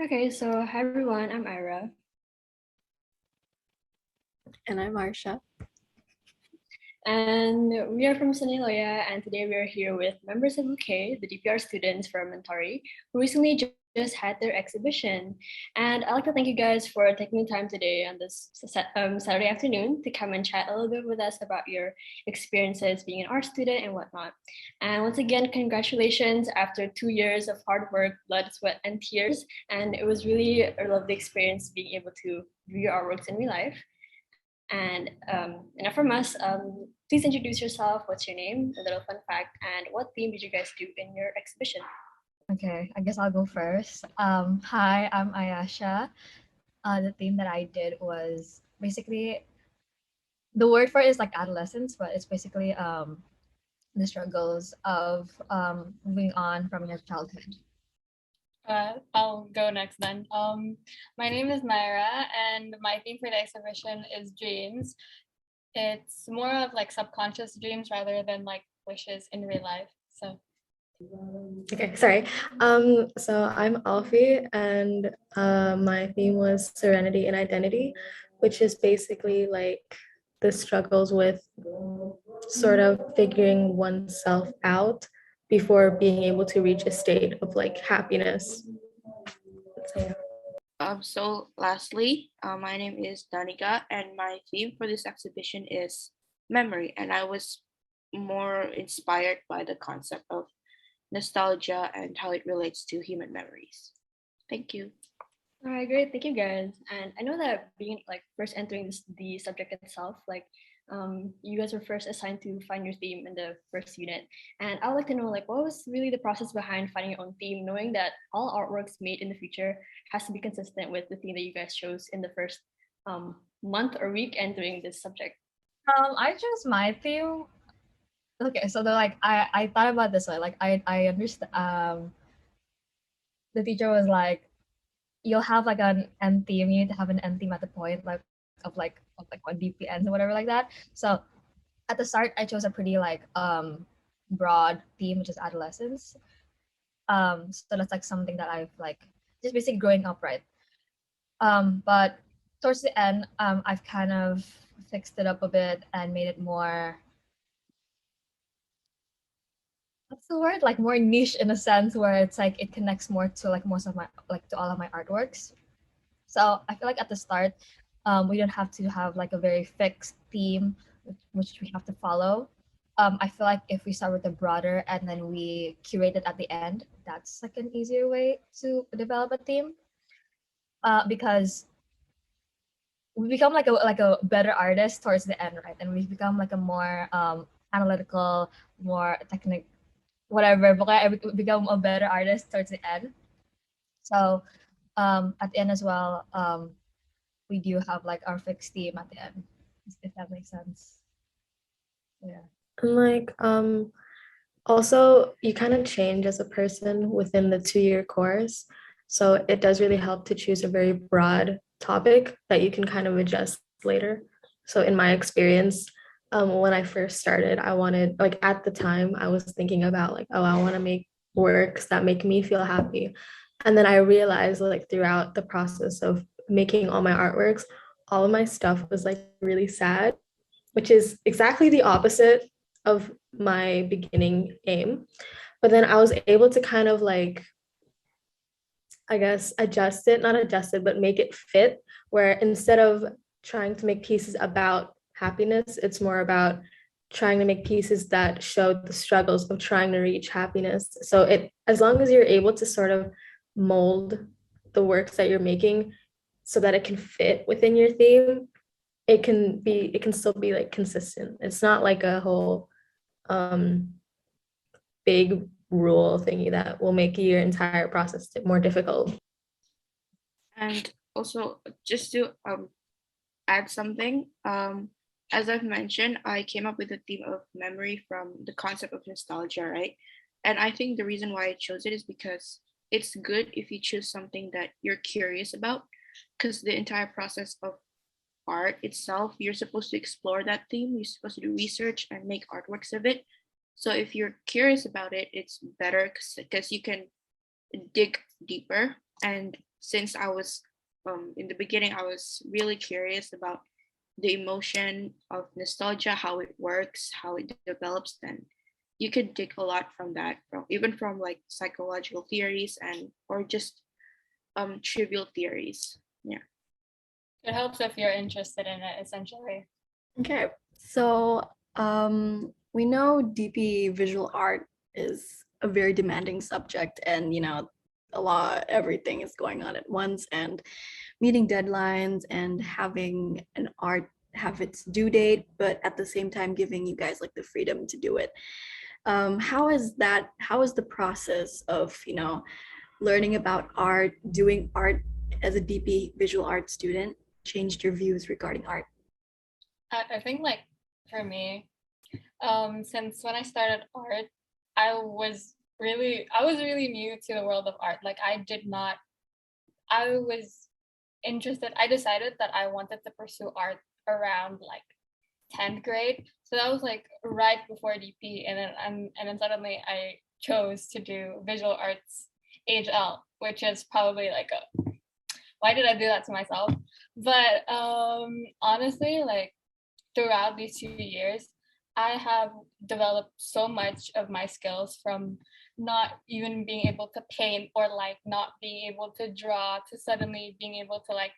Okay, so hi everyone, I'm Ira. And I'm Ayasha. And we are from Seni, Loya, and today we are here with members of Bou4uet, the DPR students from Mentari, who recently just had their exhibition. And I'd like to thank you guys for taking the time today on this Saturday afternoon to come and chat a little bit with us about your experiences being an art student and whatnot. And once again, congratulations after 2 years of hard work, blood, sweat, and tears. And it was really a lovely experience being able to view your artworks in real life. And enough from us. Please introduce yourself. What's your name? A little fun fact. And what theme did you guys do in your exhibition? Okay, I guess I'll go first. Hi, I'm Ayasha. The theme that I did was basically the word for it is like adolescence, but it's basically the struggles of moving on from your childhood. I'll go next then. My name is Nayra, and my theme for the exhibition is dreams. It's more of like subconscious dreams rather than like wishes in real life. So Okay, sorry. So I'm Alfie, and my theme was serenity and identity, which is basically like the struggles with sort of figuring oneself out before being able to reach a state of like happiness. So, yeah. So lastly, my name is Danika, and my theme for this exhibition is memory. And I was more inspired by the concept of nostalgia and how it relates to human memories. Thank you. All right, great. Thank you guys. And I know that being like first entering the subject itself, like you guys were first assigned to find your theme in the first unit. And I would like to know like what was really the process behind finding your own theme, knowing that all artworks made in the future has to be consistent with the theme that you guys chose in the first month or week entering this subject. I chose my theme. Okay, so I thought about this way. Like I understand. The teacher was like, you'll have like an end theme. You need to have an end theme at the point of like what DPNs or whatever like that. So at the start, I chose a pretty like broad theme, which is adolescence. So that's like something that I've like just basically growing up, right? But towards the end, I've kind of fixed it up a bit and made it more, what's the word, like more niche in a sense where it's like it connects more to like most of my like to all of my artworks. So I feel like at the start, we don't have to have like a very fixed theme which we have to follow. I feel like if we start with the broader and then we curate it at the end, that's like an easier way to develop a theme. Because we become like a better artist towards the end, right? And we become like a more analytical, more technical, whatever. But we become a better artist towards the end. So at the end as well, we do have like our fixed theme at the end, if that makes sense. Yeah. And like also you kind of change as a person within the 2-year course. So it does really help to choose a very broad topic that you can kind of adjust later. So in my experience, when I first started, I wanted, like at the time, I was thinking about like, oh, I want to make works that make me feel happy. And then I realized like throughout the process of making all my artworks, all of my stuff was like really sad, which is exactly the opposite of my beginning aim. But then I was able to kind of like, I guess, adjust it, not adjust it, but make it fit, where instead of trying to make pieces about happiness, it's more about trying to make pieces that show the struggles of trying to reach happiness. So it, as long as you're able to sort of mold the works that you're making so that it can fit within your theme, it can still be like consistent. It's not like a whole big rule thingy that will make your entire process more difficult. And also, just to add something, as I've mentioned, I came up with the theme of memory from the concept of nostalgia, right? And I think the reason why I chose it is because it's good if you choose something that you're curious about, because the entire process of art itself, you're supposed to explore that theme, you're supposed to do research and make artworks of it. So if you're curious about it, it's better because you can dig deeper and since I was in the beginning, I was really curious about the emotion of nostalgia, how it works, how it develops. Then you could take a lot from that, from even from like psychological theories and or just trivial theories. Yeah. It helps if you're interested in it, essentially. Okay, so we know DP visual art is a very demanding subject, and everything is going on at once, and meeting deadlines and having an art have its due date, but at the same time giving you guys like the freedom to do it. How is the process of learning about art, doing art as a DP visual art student changed your views regarding art? I think like for me, since when I started art, I was really new to the world of art. Like I was interested. I decided that I wanted to pursue art around like 10th grade. So that was like right before DP, and then suddenly I chose to do visual arts HL, which is probably like why did I do that to myself? But honestly, like throughout these 2 years, I have developed so much of my skills from not even being able to paint or like not being able to draw to suddenly being able to like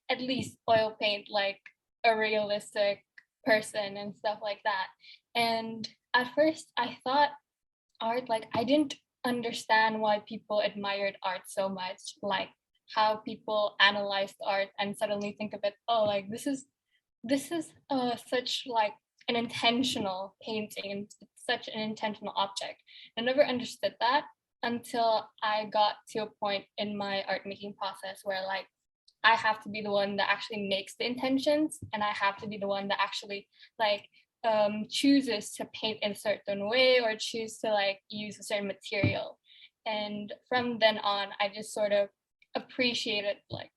at least oil paint like a realistic person and stuff like that. And at first I thought art, like I didn't understand why people admired art so much, like how people analyzed art and suddenly think of it, oh, like this is such like an intentional painting and such an intentional object. I never understood that until I got to a point in my art making process where like I have to be the one that actually makes the intentions, and I have to be the one that actually like chooses to paint in a certain way or choose to like use a certain material. And from then on, I just sort of appreciated like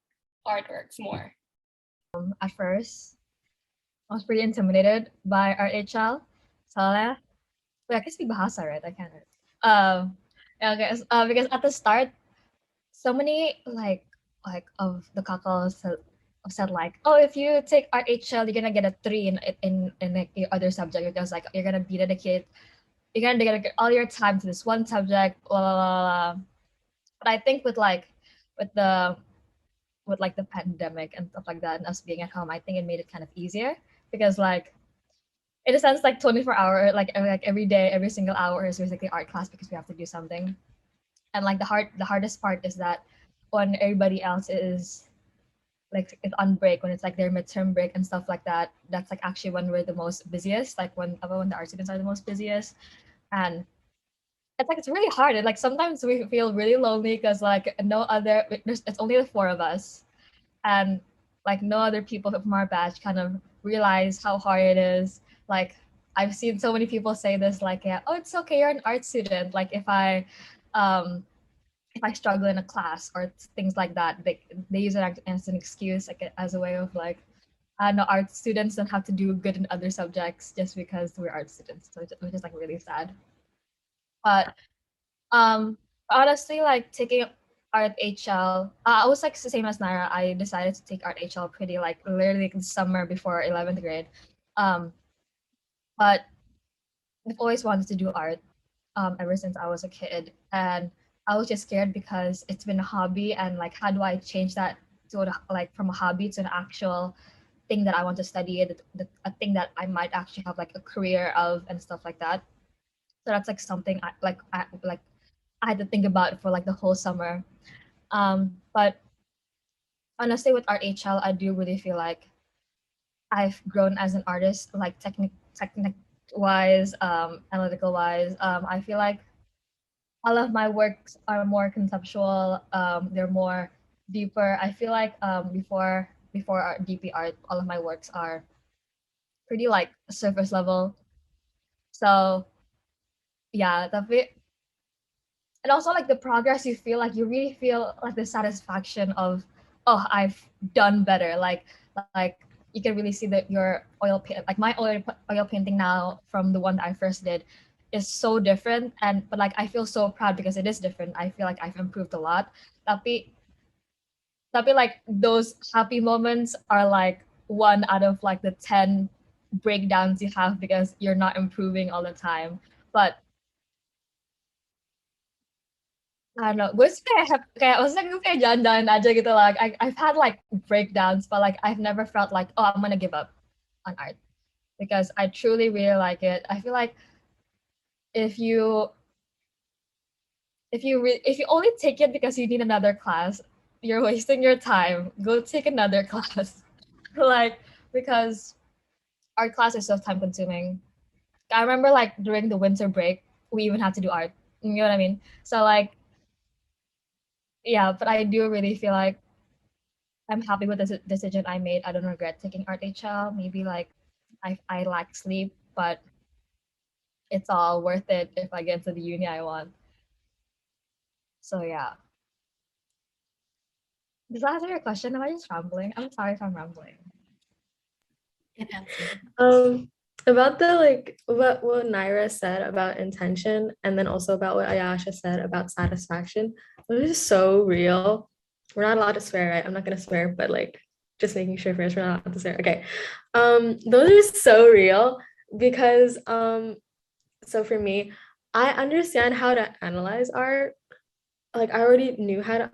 artworks more. At first, I was pretty intimidated by RHL. Soalnya, wait, I can speak Bahasa, right? I can't. Yeah, okay. Because at the start, so many like of the couples said like, oh, if you take RHL, you're gonna get a 3 in like your other subject because like you're gonna be dedicated, you're gonna dedicate all your time to this one subject, blah blah blah. Blah. But I think with the with like the pandemic and stuff like that and us being at home, I think it made it kind of easier because like in a sense like 24-hour like every day, every single hour is basically art class because we have to do something. And like the hardest part is that when everybody else is like it's on break, when it's like their midterm break and stuff like that, that's like actually when we're the most busiest, like when the art students are the most busiest. And it's like it's really hard. And like sometimes we feel really lonely because like no other it's only the four of us, and like no other people from our batch kind of realize how hard it is. Like I've seen so many people say this, like, yeah, oh, it's okay, you're an art student. Like if I struggle in a class or things like that, they use it as an excuse, like as a way of like, no, art students don't have to do good in other subjects just because we're art students, so which is like really sad. But honestly, like taking art HL, I was like the same as Nayra. I decided to take art HL pretty like literally the summer before 11th grade. But I've always wanted to do art ever since I was a kid, and I was just scared because it's been a hobby, and like how do I change that to like from a hobby to an actual thing that I want to study, a thing that I might actually have like a career of and stuff like that. So that's like something I had to think about for like the whole summer. But honestly, with art HL, I do really feel like I've grown as an artist, like technique wise, analytical wise. I feel like all of my works are more conceptual. They're more deeper. I feel like before our DP art, all of my works are pretty like surface level. So yeah, and also like the progress, you feel like you really feel like the satisfaction of, oh, I've done better. Like you can really see that your oil paint, like my oil painting now from the one that I first did, is so different. But like I feel so proud because it is different. I feel like I've improved a lot. Tapi Tapi like those happy moments are like one out of like the 10 breakdowns you have because you're not improving all the time. But I don't know, gue sih kayak maksudnya gue kayak jalan-jalan aja gitu lah. I've had like breakdowns, but like I've never felt like, oh, I'm gonna give up on art because I truly really like it. I feel like if you if you only take it because you need another class, you're wasting your time. Go take another class. Like, because art class is so time consuming. I remember like during the winter break, we even had to do art. You know what I mean? So like, yeah, but I do really feel like I'm happy with the decision I made. I don't regret taking art HL. Maybe like I lack sleep, but it's all worth it if I get to the uni I want. So yeah. Does that answer your question? Am I just rambling? I'm sorry if I'm rambling. It answered. About the like what Nayra said about intention, and then also about what Ayasha said about satisfaction, those are so real. We're not allowed to swear, right? I'm not gonna swear, but like just making sure first we're not allowed to swear. Okay. Those are so real because so for me, I understand how to analyze art. Like I already knew how to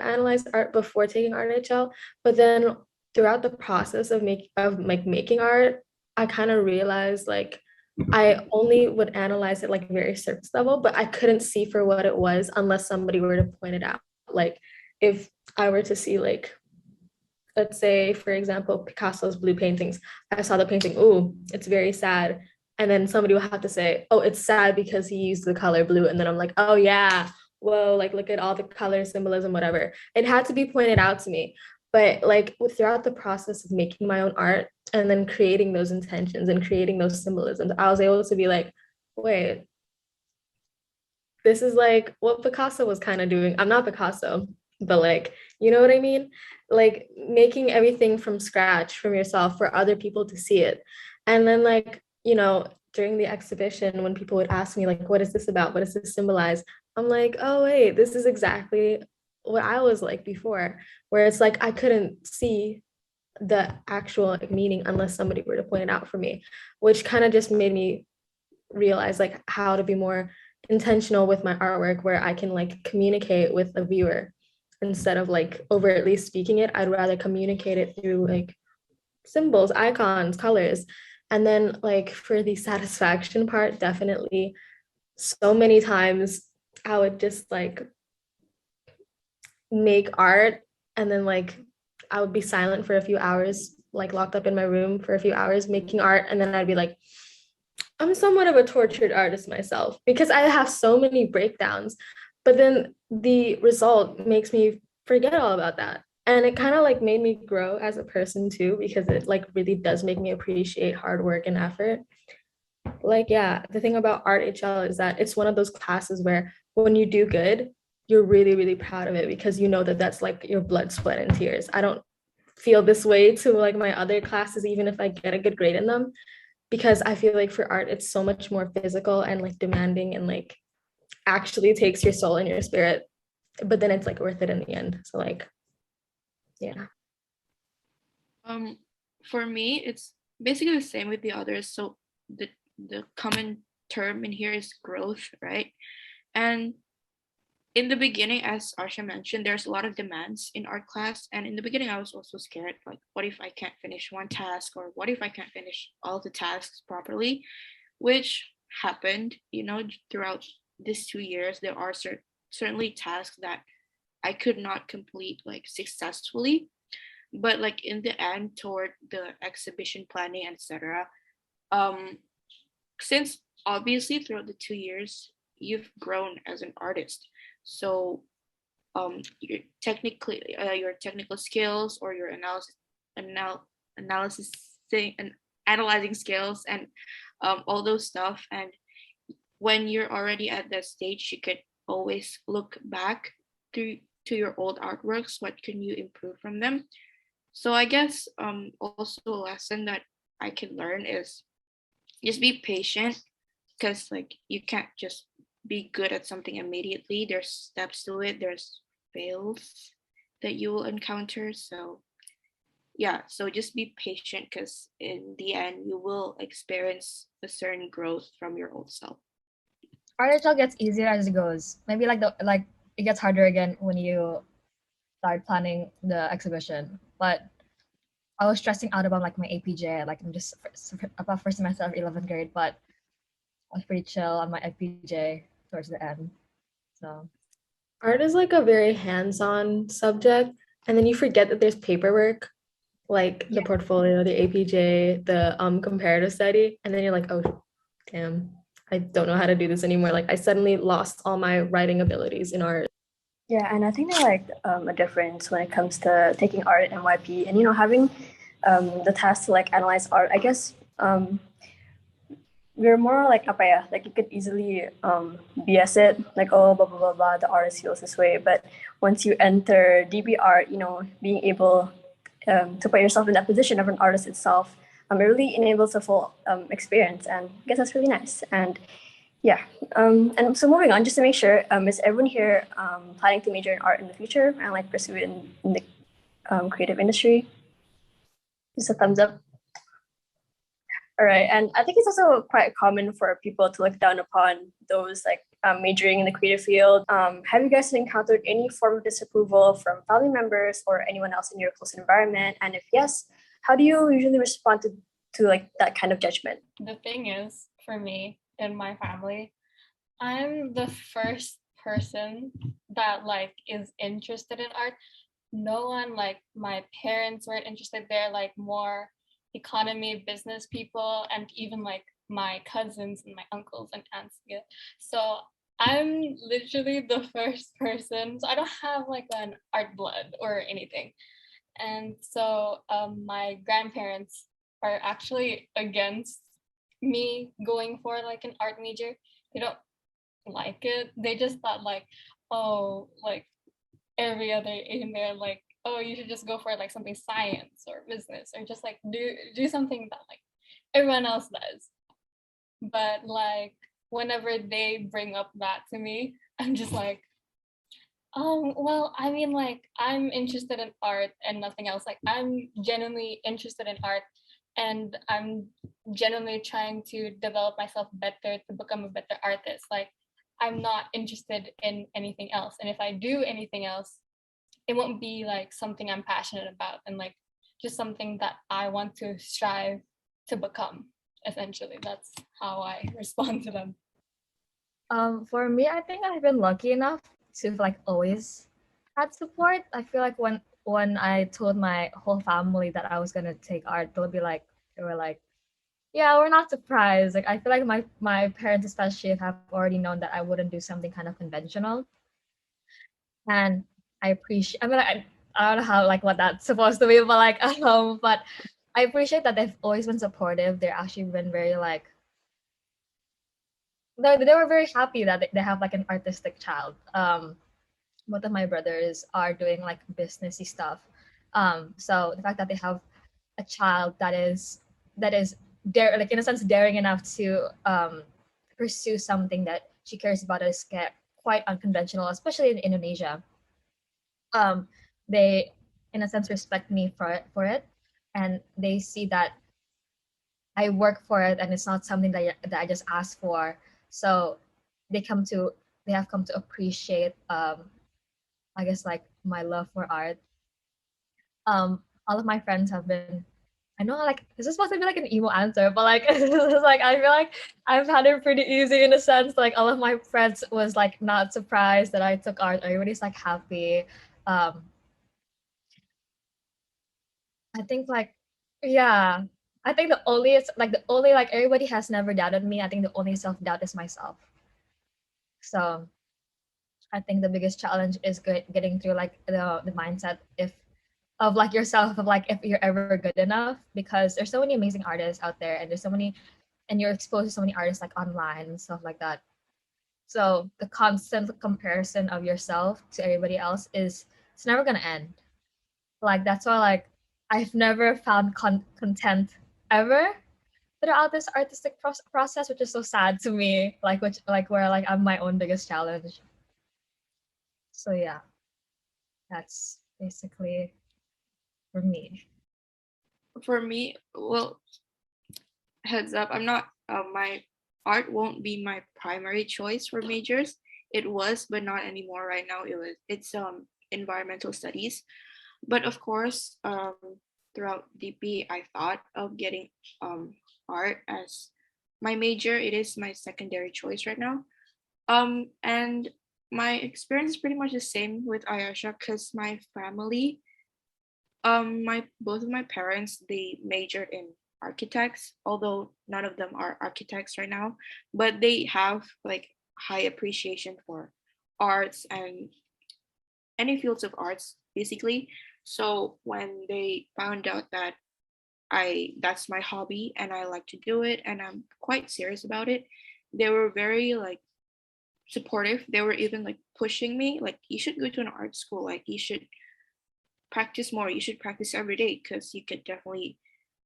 analyze art before taking art HL, but then throughout the process of making art, I kind of realized like I only would analyze it like very surface level, but I couldn't see for what it was unless somebody were to point it out. Like if I were to see like, let's say for example Picasso's blue paintings, I saw the painting, ooh, it's very sad, and then somebody will have to say, oh, it's sad because he used the color blue, and then I'm like, oh yeah, whoa, like look at all the color symbolism, whatever. It had to be pointed out to me. But like throughout the process of making my own art and then creating those intentions and creating those symbolisms, I was able to be like, wait, this is like what Picasso was kind of doing. I'm not Picasso, but like, you know what I mean? Like making everything from scratch from yourself for other people to see it. And then like, during the exhibition, when people would ask me like, what is this about? What does this symbolize? I'm like, oh wait, this is exactly what I was like before, where it's like I couldn't see the actual like, meaning unless somebody were to point it out for me, which kind of just made me realize like how to be more intentional with my artwork, where I can like communicate with the viewer instead of like overtly speaking it. I'd rather communicate it through like symbols, icons, colors. And then like for the satisfaction part, definitely so many times I would just like make art and then like I would be silent for a few hours, like locked up in my room for a few hours making art, and then I'd be like, I'm somewhat of a tortured artist myself because I have so many breakdowns, but then the result makes me forget all about that. And it kind of like made me grow as a person too, because it like really does make me appreciate hard work and effort. Like, yeah, the thing about art HL is that it's one of those classes where when you do good, you're really, really proud of it because you know that that's like your blood, sweat, and tears. I don't feel this way to like my other classes, even if I get a good grade in them, because I feel like for art, it's so much more physical and like demanding and like actually takes your soul and your spirit, but then it's like worth it in the end. So like, yeah. For me, it's basically the same with the others. So the common term in here is growth, right? And in the beginning, as Arsha mentioned, there's a lot of demands in art class. And in the beginning, I was also scared, like, what if I can't finish one task? Or what if I can't finish all the tasks properly? Which happened, throughout these 2 years. There are certainly tasks that I could not complete like successfully. But like in the end, toward the exhibition planning, etc., since obviously throughout the 2 years, you've grown as an artist. So your technical skills or your analysis and analyzing skills and all those stuff. And when you're already at that stage, you could always look back to your old artworks. What can you improve from them? So I guess also a lesson that I can learn is just be patient, because like you can't just be good at something immediately. There's steps to it. There's fails that you will encounter. So yeah, so just be patient, because in the end you will experience a certain growth from your old self. Art itself gets easier as it goes. Maybe like it gets harder again when you start planning the exhibition. But I was stressing out about like my APJ. Like I'm just about first semester of 11th grade, but I was pretty chill on my APJ towards the end. So Art is like a very hands-on subject, and then you forget that there's paperwork, like the portfolio, the APJ, the comparative study, and then you're like, oh, damn, I don't know how to do this anymore. Like I suddenly lost all my writing abilities in art. Yeah, and I think there's like a difference when it comes to taking art at NYP and having the task to like analyze art. I guess we're more like apa ya, like you could easily BS it, like oh blah blah blah blah, the artist feels this way. But once you enter DB art, being able to put yourself in that position of an artist itself, it really enables a full experience, and I guess that's really nice. And yeah, and so moving on, just to make sure, is everyone here planning to major in art in the future and like pursue it in the creative industry? Just a thumbs up. All right, and I think it's also quite common for people to look down upon those like majoring in the creative field. Have you guys encountered any form of disapproval from family members or anyone else in your close environment? And if yes, how do you usually respond to like that kind of judgment? The thing is, for me and my family, I'm the first person that like is interested in art. No one, like my parents weren't interested. They're like more economy, business people, and even like my cousins and my uncles and aunts. So I'm literally the first person. So I don't have like an art blood or anything. And so my grandparents are actually against me going for like an art major. They don't like it. They just thought like, oh, like every other Asian, they're like, oh, you should just go for like something science or business, or just like do something that like everyone else does. But like whenever they bring up that to me, I'm just like, well, I mean, like I'm interested in art and nothing else. Like I'm genuinely interested in art, and I'm genuinely trying to develop myself better to become a better artist. Like I'm not interested in anything else. And if I do anything else, it won't be like something I'm passionate about, and like just something that I want to strive to become. Essentially, that's how I respond to them. For me, I think I've been lucky enough to like always had support. I feel like when I told my whole family that I was gonna take art, they were like, yeah, we're not surprised. Like I feel like my parents especially have already known that I wouldn't do something kind of conventional. And I appreciate, I mean, I don't know how, like what that's supposed to be, but like, but I appreciate that they've always been supportive. They're actually been very like, they were very happy that they have like an artistic child. Both of my brothers are doing like businessy stuff. So the fact that they have a child that is dare, like in a sense daring enough to pursue something that she cares about is quite unconventional, especially in Indonesia. They in a sense respect me for it, and they see that I work for it, and it's not something that I just ask for. So they have come to appreciate I guess like my love for art. All of my friends have been, I know like this is supposed to be like an emo answer, but like it's like I feel like I've had it pretty easy in a sense. Like all of my friends was like not surprised that I took art. Everybody's like happy. I think like yeah. I think the only like everybody has never doubted me. I think the only self-doubt is myself. So I think the biggest challenge is getting through like the mindset of like yourself, of like if you're ever good enough, because there's so many amazing artists out there, and there's so many, and you're exposed to so many artists like online and stuff like that. So the constant comparison of yourself to everybody else it's never gonna end. Like that's why like I've never found content ever throughout this artistic process, which is so sad to me. Like which like where like I'm my own biggest challenge. So yeah, that's basically for me. For me, well, heads up, I'm not, my art won't be my primary choice for majors. It was, but not anymore right now. It's environmental studies. But of course, throughout DP, I thought of getting art as my major. It is my secondary choice right now. And my experience is pretty much the same with Ayasha because my family, my both of my parents, they majored in architects, although none of them are architects right now, but they have like high appreciation for arts and any fields of arts basically. So when they found out that that's my hobby and I like to do it and I'm quite serious about it, they were very like supportive. They were even like pushing me like you should go to an art school, like you should practice more, you should practice every day because you could definitely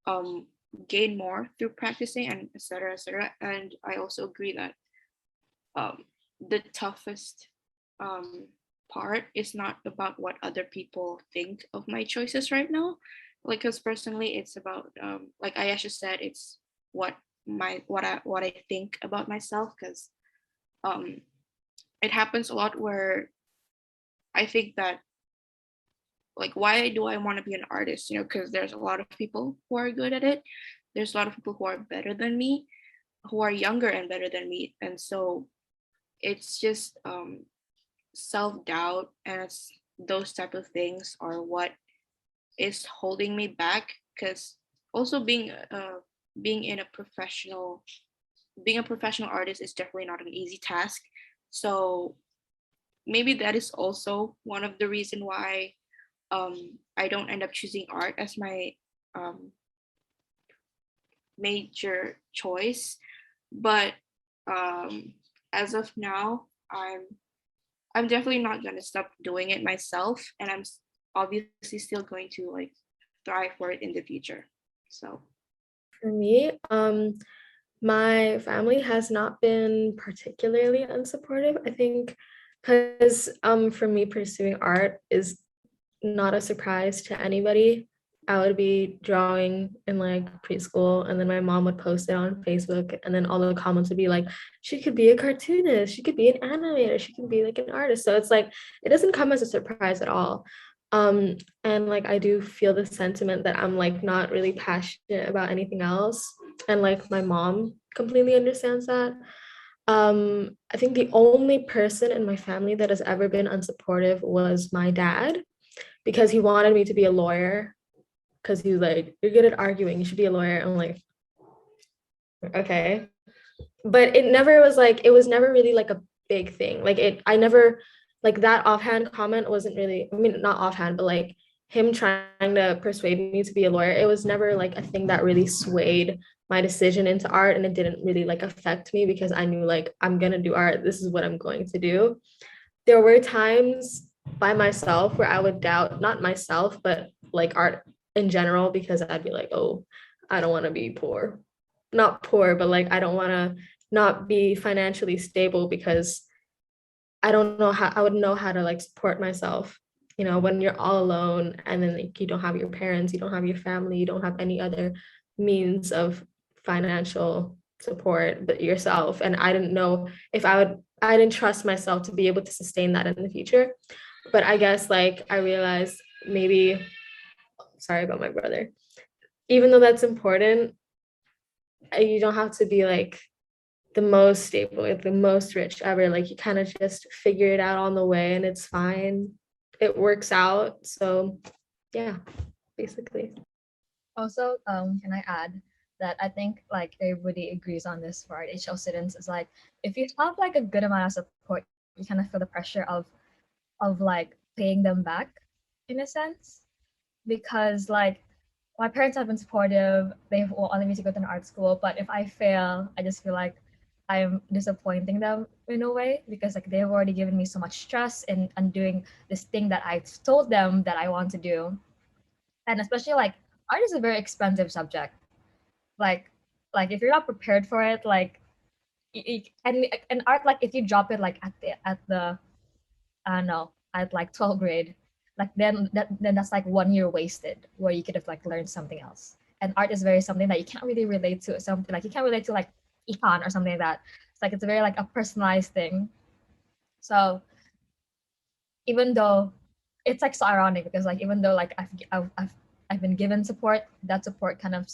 um gain more through practicing and etc etc. And I also agree that um the toughest um part is not about what other people think of my choices right now, like because personally it's about like Ayasha said, it's what I think about myself because um it happens a lot where I think that like why do I want to be an artist, because there's a lot of people who are good at it, there's a lot of people who are better than me, who are younger and better than me, and so it's just self-doubt and it's those type of things are what is holding me back because also being in a professional being a professional artist is definitely not an easy task. So maybe that is also one of the reason why I don't end up choosing art as my um, major choice. But as of now, I'm definitely not gonna stop doing it myself, and I'm obviously still going to like thrive for it in the future. So For me, my family has not been particularly unsupportive. I think because for me pursuing art is not a surprise to anybody. I would be drawing in like preschool, and then my mom would post it on Facebook, and then all the comments would be like, she could be a cartoonist, she could be an animator, she could be like an artist. So it's like it doesn't come as a surprise at all. And like I do feel the sentiment that I'm like not really passionate about anything else. And like my mom completely understands that. I think the only person in my family that has ever been unsupportive was my dad because he wanted me to be a lawyer because he was like, you're good at arguing, you should be a lawyer. I'm like, okay. But it was never really like a big thing. I never, like that offhand comment wasn't really, I mean, not offhand, but like him trying to persuade me to be a lawyer, it was never like a thing that really swayed my decision into art. And it didn't really like affect me because I knew like, I'm going to do art. This is what I'm going to do. There were times by myself where I would doubt, not myself, but like art in general, because I'd be like, oh, I don't want to be poor. Not poor, but like I don't want to not be financially stable because I don't know how I would know how to like support myself, when you're all alone and then like you don't have your parents, you don't have your family, you don't have any other means of financial support but yourself. And I didn't know if I didn't trust myself to be able to sustain that in the future. But I guess like I realized maybe, sorry about my brother, even though that's important, you don't have to be like the most stable, like the most rich ever. Like you kind of just figure it out on the way and it's fine. It works out. So yeah, basically. Also, can I add that I think like everybody agrees on this for our HL students is like if you have like a good amount of support, you kind of feel the pressure of like paying them back in a sense. Because like my parents have been supportive, they wanted me to go to an art school, but if I fail, I just feel like I'm disappointing them in a way because like they've already given me so much stress in doing this thing that I've told them that I want to do. And especially like art is a very expensive subject. Like like if you're not prepared for it, like and art, like if you drop it like at the I don't know, at like 12th grade, like then that's like 1 year wasted where you could have like learned something else. And art is very something that you can't really relate to, something like you can't relate to like econ or something like that. It's like it's a very like a personalized thing. So even though it's like so ironic because like even though like I've been given support, that support kind of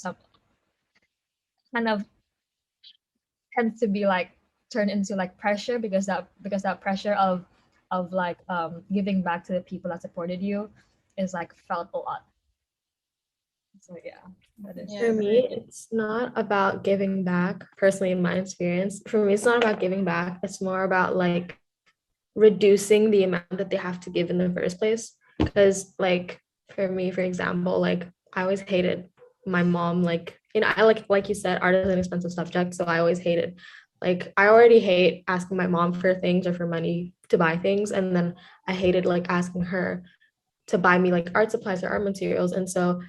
tends to be like turned into like pressure because that pressure of like giving back to the people that supported you is like felt a lot. So yeah, that is. For me, it's not about giving back. Personally, in my experience, for me, it's not about giving back. It's more about like reducing the amount that they have to give in the first place. Because like for me, for example, like I always hated my mom. Like I like you said, art is an expensive subject, so I always hated. Like I already hate asking my mom for things or for money to buy things, and then I hated like asking her to buy me like art supplies or art materials. And so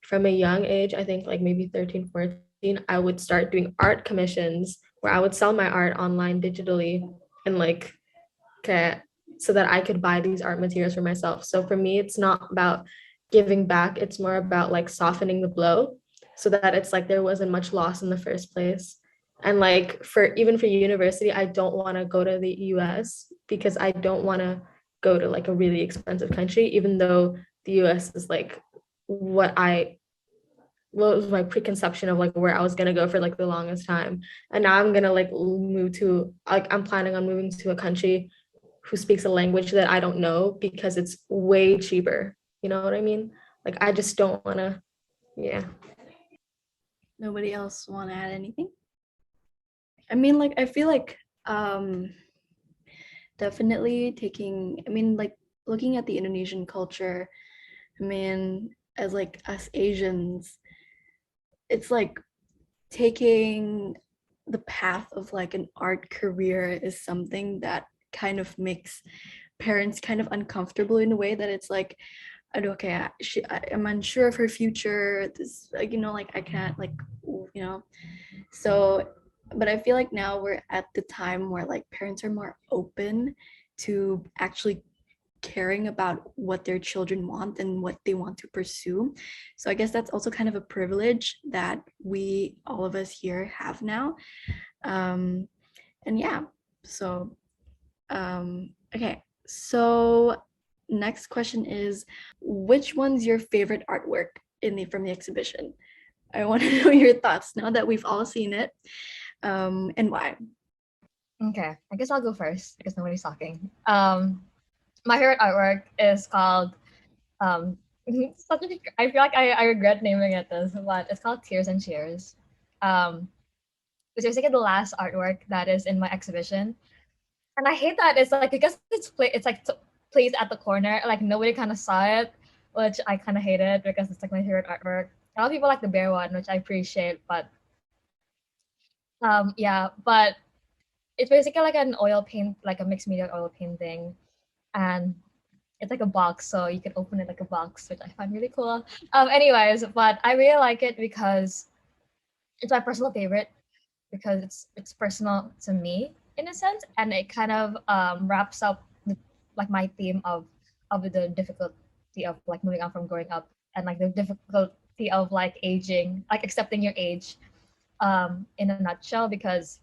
from a young age, I think like maybe 13, 14, I would start doing art commissions where I would sell my art online digitally and like okay, so that I could buy these art materials for myself. So for me, it's not about giving back, it's more about like softening the blow so that it's like there wasn't much loss in the first place. And like for even for university, I don't want to go to the US because I don't want to go to like a really expensive country, even though the US is like what I what was my preconception of like where I was gonna go for like the longest time. And now I'm gonna like move to like I'm planning on moving to a country who speaks a language that I don't know because it's way cheaper. You know what I mean? Like I just don't wanna, yeah. Nobody else want to add anything? I mean, like, I feel like definitely taking, I mean, like, looking at the Indonesian culture, I mean, as like us Asians, it's like taking the path of like an art career is something that kind of makes parents kind of uncomfortable in a way that it's like, okay, I'm unsure of her future. This, like, you know, like I can't, like, you know. So, but I feel like now we're at the time where like parents are more open to actually caring about what their children want and what they want to pursue. So I guess that's also kind of a privilege that we, all of us here, have now. And yeah, so okay. So next question is, which one's your favorite artwork from the exhibition? I want to know your thoughts now that we've all seen it, and why. Okay, I guess I'll go first because nobody's talking. My favorite artwork is called I feel like I regret naming it this, but it's called Tears and Cheers. It's basically the last artwork that is in my exhibition, and I hate that it's like because it's like placed at the corner, like nobody kind of saw it, which I kind of hated because it's like my favorite artwork. A lot of people like the bear one, which I appreciate, but yeah, but it's basically like an oil paint, like a mixed media oil painting, and it's like a box, so you can open it like a box, which I find really cool. Anyways, but I really like it because it's my personal favorite because it's personal to me in a sense, and it kind of wraps up like my theme of the difficulty of like moving on from growing up and like the difficulty of like aging, like accepting your age, in a nutshell because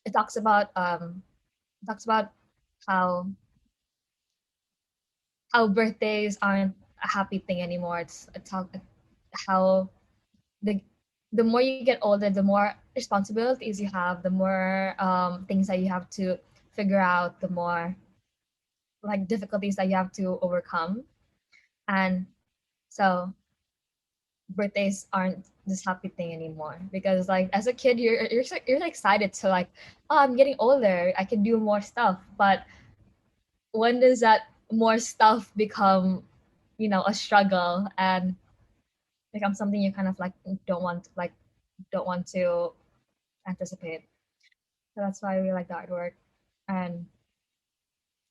it talks about how birthdays aren't a happy thing anymore. It's how the the more you get older, the more responsibilities you have, the more things that you have to figure out, the more like difficulties that you have to overcome. And so birthdays aren't this happy thing anymore because like as a kid you're excited to like, oh, I'm getting older, I can do more stuff. But when does that more stuff become, a struggle and become something you kind of like don't want to anticipate? So that's why I really like the artwork. And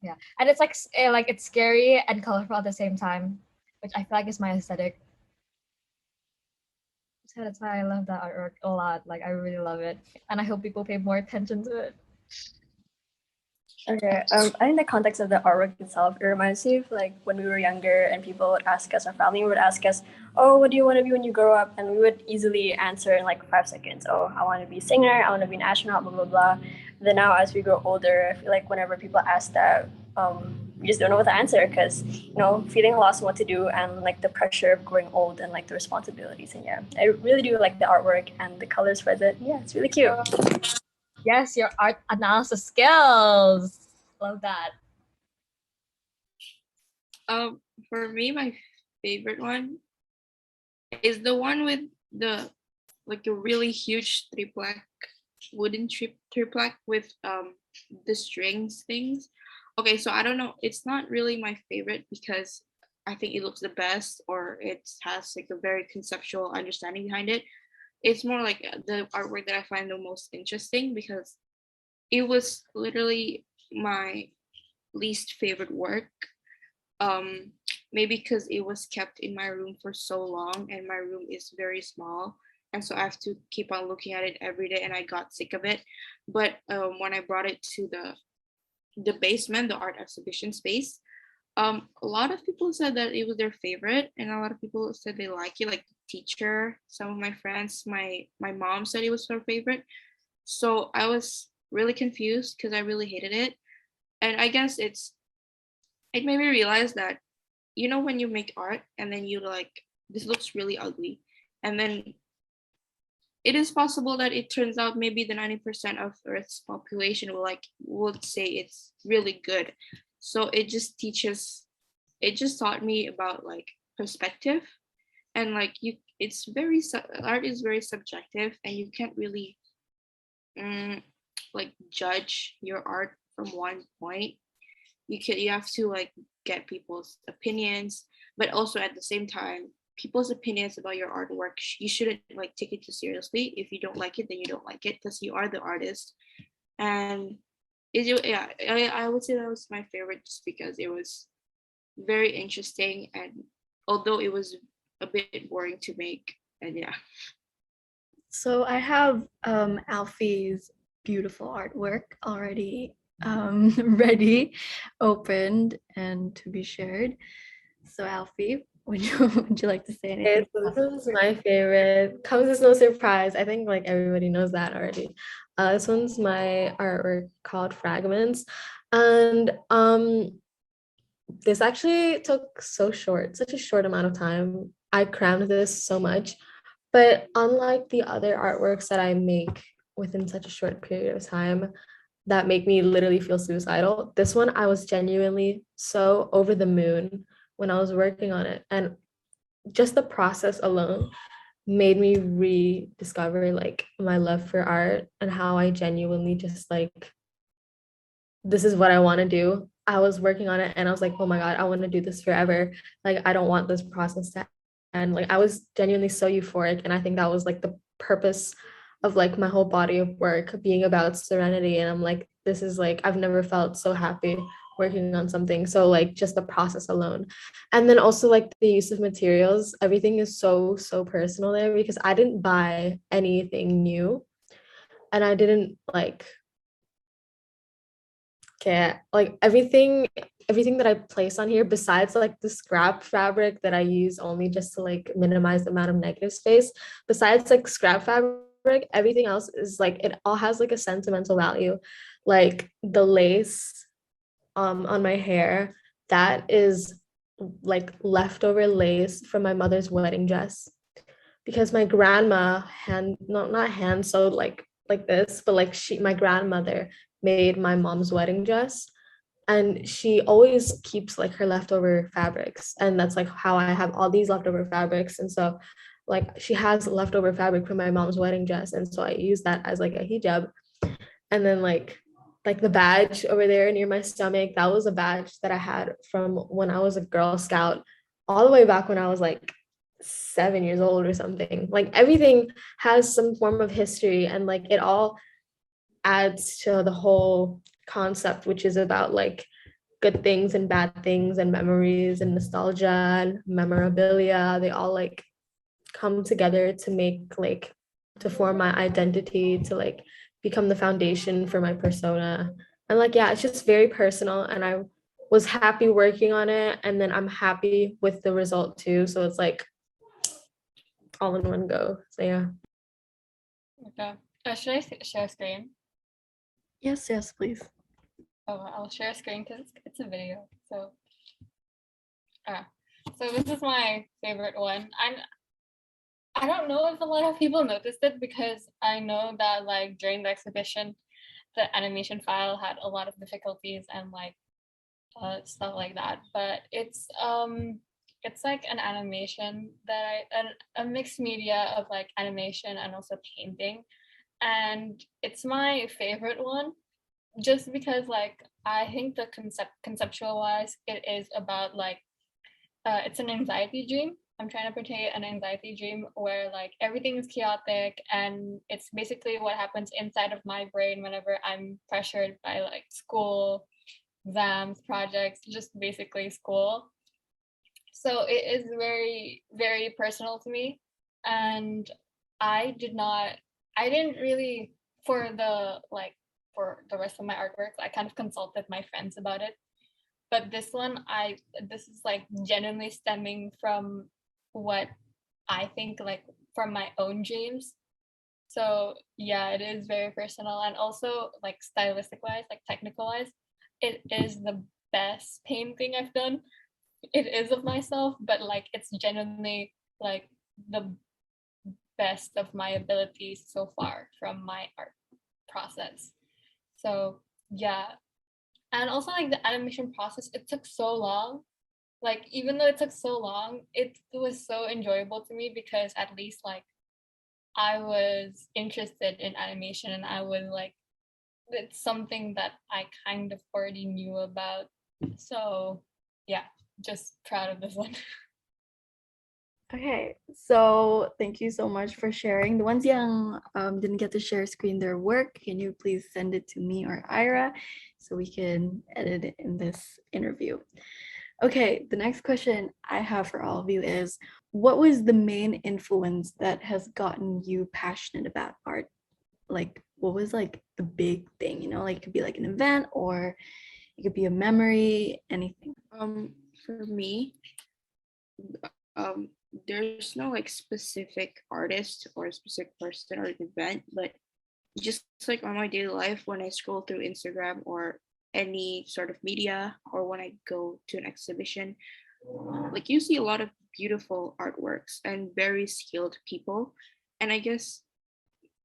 yeah, and it's like like it's scary and colorful at the same time, which I feel like is my aesthetic. So that's why I love that artwork a lot. Like I really love it, and I hope people pay more attention to it. Okay, I think the context of the artwork itself, it reminds me of like when we were younger and people would ask us, our family would ask us, oh, what do you want to be when you grow up? And we would easily answer in like 5 seconds, oh, I want to be a singer, I want to be an astronaut, blah, blah, blah. Then now as we grow older, I feel like whenever people ask that, we just don't know what to answer because, feeling lost and what to do and like the pressure of growing old and like the responsibilities. And yeah, I really do like the artwork and the colors present. Yeah, it's really cute. Yes, your art analysis skills. Love that. For me, my favorite one is the one with the like a really huge wooden triplac with the strings things. Okay, so I don't know. It's not really my favorite because I think it looks the best or it has like a very conceptual understanding behind it. It's more like the artwork that I find the most interesting because it was literally my least favorite work. Maybe because it was kept in my room for so long and my room is very small, and so I have to keep on looking at it every day and I got sick of it. But when I brought it to the basement, the art exhibition space, a lot of people said that it was their favorite and a lot of people said they like it, like the teacher, some of my friends, my mom said it was her favorite. So I was really confused because I really hated it. And I guess it made me realize that, when you make art and then you like, this looks really ugly, and then it is possible that it turns out maybe the 90% of Earth's population would say it's really good. So it just taught me about like perspective, and like art is very subjective and you can't really like judge your art from one point. You have to like get people's opinions, but also at the same time, people's opinions about your artwork, you shouldn't like take it too seriously. If you don't like it, then you don't like it because you are the artist. And I would say that was my favorite just because it was very interesting, and although it was a bit boring to make. And yeah. So I have Alfie's beautiful artwork already ready, opened, and to be shared. So Alfie, would you like to say anything? Okay, so this one's my favorite. Comes as no surprise. I think like everybody knows that already. This one's my artwork called Fragments. And this actually took such a short amount of time. I crammed this so much. But unlike the other artworks that I make within such a short period of time that make me literally feel suicidal, this one I was genuinely so over the moon when I was working on it. And just the process alone made me rediscover like my love for art and how I genuinely just like, this is what I want to do. I was working on it and I was like, oh my God, I want to do this forever. Like, I don't want this process to end. Like, I was genuinely so euphoric. And I think that was like the purpose of like my whole body of work being about serenity. And I'm like, this is like, I've never felt so happy working on something. So like just the process alone. And then also like the use of materials, everything is so personal there because I didn't buy anything new. And I didn't like, okay, like everything that I place on here, besides like the scrap fabric that I use only just to like minimize the amount of negative space, besides like scrap fabric, everything else is like, it all has like a sentimental value. Like the lace on my hair, that is like leftover lace from my mother's wedding dress, because my grandma not hand sewed like this, but like my grandmother made my mom's wedding dress, and she always keeps like her leftover fabrics, and that's like how I have all these leftover fabrics. And so like she has leftover fabric from my mom's wedding dress, and so I use that as like a hijab. And then like the badge over there near my stomach, that was a badge that I had from when I was a Girl Scout, all the way back when I was like 7 years old or something. Like everything has some form of history, and like it all adds to the whole concept, which is about like good things and bad things and memories and nostalgia and memorabilia. They all like come together to make to form my identity, to like become the foundation for my persona. And like, yeah, it's just very personal. And I was happy working on it. And then I'm happy with the result too. So it's like all in one go. So yeah. Okay. Should I share screen? Yes, yes, please. Oh, I'll share screen because it's a video. So, so this is my favorite one. I don't know if a lot of people noticed it because I know that like during the exhibition, the animation file had a lot of difficulties and like stuff like that. But it's like an animation that a mixed media of like animation and also painting, and it's my favorite one just because like I think the conceptual wise it is about like it's an anxiety dream. I'm trying to portray an anxiety dream where like everything is chaotic and it's basically what happens inside of my brain whenever I'm pressured by like school, exams, projects, just basically school. So it is very, very personal to me. And I didn't really, for the like, for the rest of my artworks, I kind of consulted my friends about it. But this one, this is like genuinely stemming from what I think, like from my own dreams. So yeah, it is very personal and also like stylistic wise, like technical wise, it is the best painting I've done. It is of myself, but like it's genuinely like the best of my abilities so far from my art process. So yeah. And also like the animation process, it took so long. Like even though it took so long, it was so enjoyable to me because at least like I was interested in animation and I was like it's something that I kind of already knew about. So yeah, just proud of this one. Okay, so thank you so much for sharing. The ones yang didn't get to share screen their work, can you please send it to me or Ira so we can edit it in this interview? Okay, the next question I have for all of you is, what was the main influence that has gotten you passionate about art? Like, what was like the big thing, you know, like it could be like an event or it could be a memory, anything. For me, um, there's no like specific artist or a specific person or an event, but just like on my daily life when I scroll through Instagram or any sort of media or when I go to an exhibition, like you see a lot of beautiful artworks and very skilled people. And I guess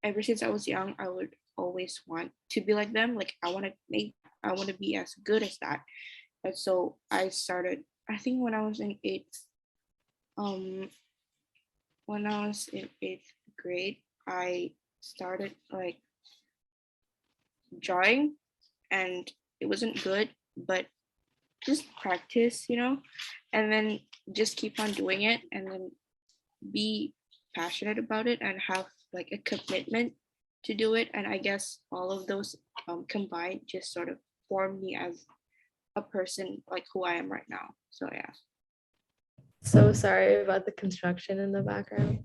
ever since I was young, I would always want to be like them. Like I want to be as good as that. And so I started, I think um, when I was in eighth grade, I started like drawing and it wasn't good, but just practice, you know, and then just keep on doing it and then be passionate about it and have like a commitment to do it. And I guess all of those combined just sort of formed me as a person like who I am right now. So yeah. So sorry about the construction in the background.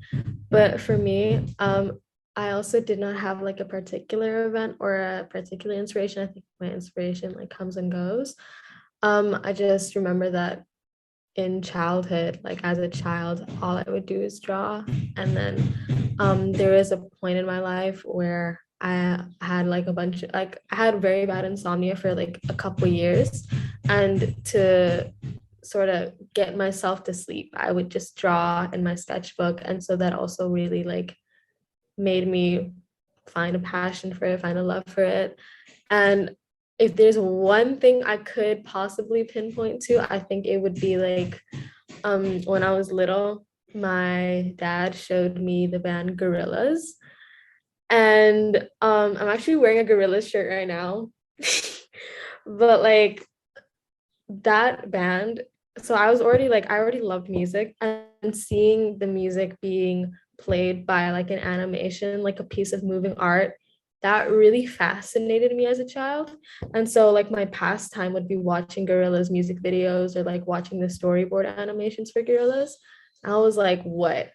But for me, I also did not have like a particular event or a particular inspiration. I think my inspiration like comes and goes. I just remember that in childhood, like as a child, all I would do is draw. And then there was a point in my life where I had like a bunch of like I had very bad insomnia for like a couple years. And to sort of get myself to sleep, I would just draw in my sketchbook. And so that also really like made me find a passion for it, find a love for it. And if there's one thing I could possibly pinpoint to, I think it would be like when I was little, my dad showed me the band Gorillaz. And I'm actually wearing a Gorillaz shirt right now. But like that band, so I was already like, I already loved music, and seeing the music being played by like an animation, like a piece of moving art, that really fascinated me as a child. And so like my pastime would be watching Gorillaz music videos or like watching the storyboard animations for Gorillaz. I was like, what,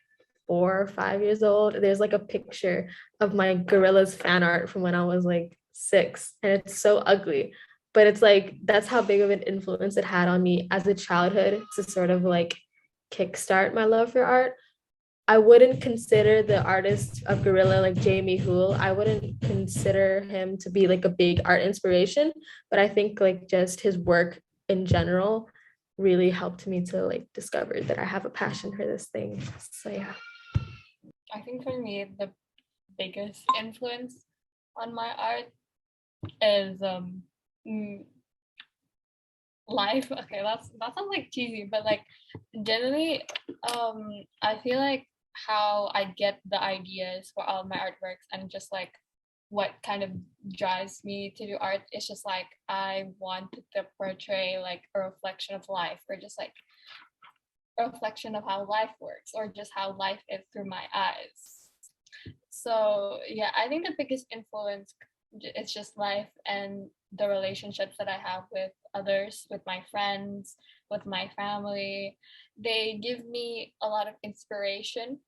4 or 5 years old? There's like a picture of my Gorillaz fan art from when I was like 6 and it's so ugly. But it's like that's how big of an influence it had on me as a childhood to sort of like kickstart my love for art. I wouldn't consider the artist of Gorilla like Jamie Hool. I wouldn't consider him to be like a big art inspiration, but I think like just his work in general really helped me to like discover that I have a passion for this thing. So yeah. I think for me, the biggest influence on my art is life. Okay, that sounds like cheesy, but like generally, I feel like how I get the ideas for all my artworks and just like what kind of drives me to do art is just like I want to portray like a reflection of life, or just like a reflection of how life works, or just how life is through my eyes. So yeah, I think the biggest influence is just life and the relationships that I have with others, with my friends, with my family. They give me a lot of inspiration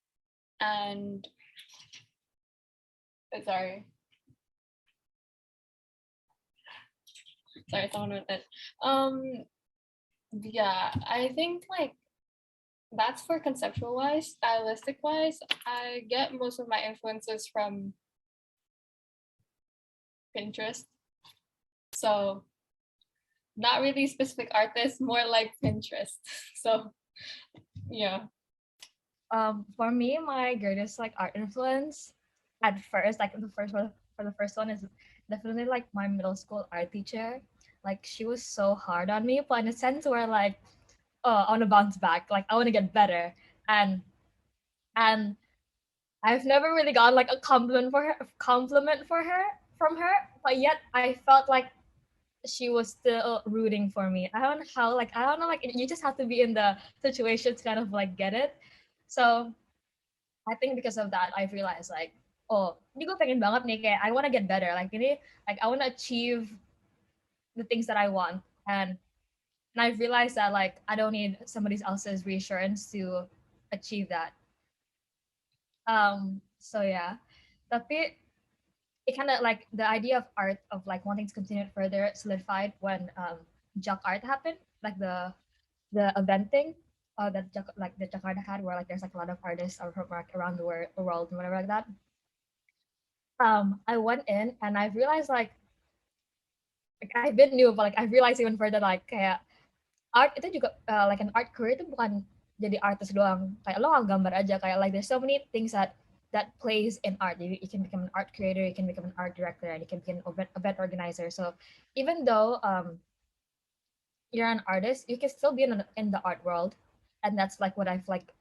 and sorry, someone with it. Yeah, I think like that's for conceptual wise. Stylistic wise, I get most of my influences from Pinterest. So not really specific artists, more like Pinterest. So yeah. For me, my greatest like art influence at first, like the first one for the first one is definitely like my middle school art teacher. Like she was so hard on me, but in a sense where like, oh, I want to bounce back. Like I want to get better. And and I've never really gotten like a compliment from her, but yet I felt like she was still rooting for me. I don't know how, like I don't know, like you just have to be in the situation to kind of like get it. So I think because of that, I've realized like, oh, hindi ko pengen banget nih kayak I want to get better. Like ini, like I want to achieve the things that I want, and I've realized that like I don't need somebody else's reassurance to achieve that. So yeah, tapi it kind of like the idea of art of like wanting to continue it further solidified when Jack Art happened, like the event thing that like the Jakarta had, where like there's like a lot of artists from like around the world and whatever like that. I went in and I realized like I've been new, but like I realized even further like kayak art itu juga like an art career itu bukan jadi artis doang, kayak lo gambar aja, kayak like there's so many things that plays in art. You can become an art creator, you can become an art director, and you can become an event organizer. So even though you're an artist, you can still be in the art world, and that's like what I've like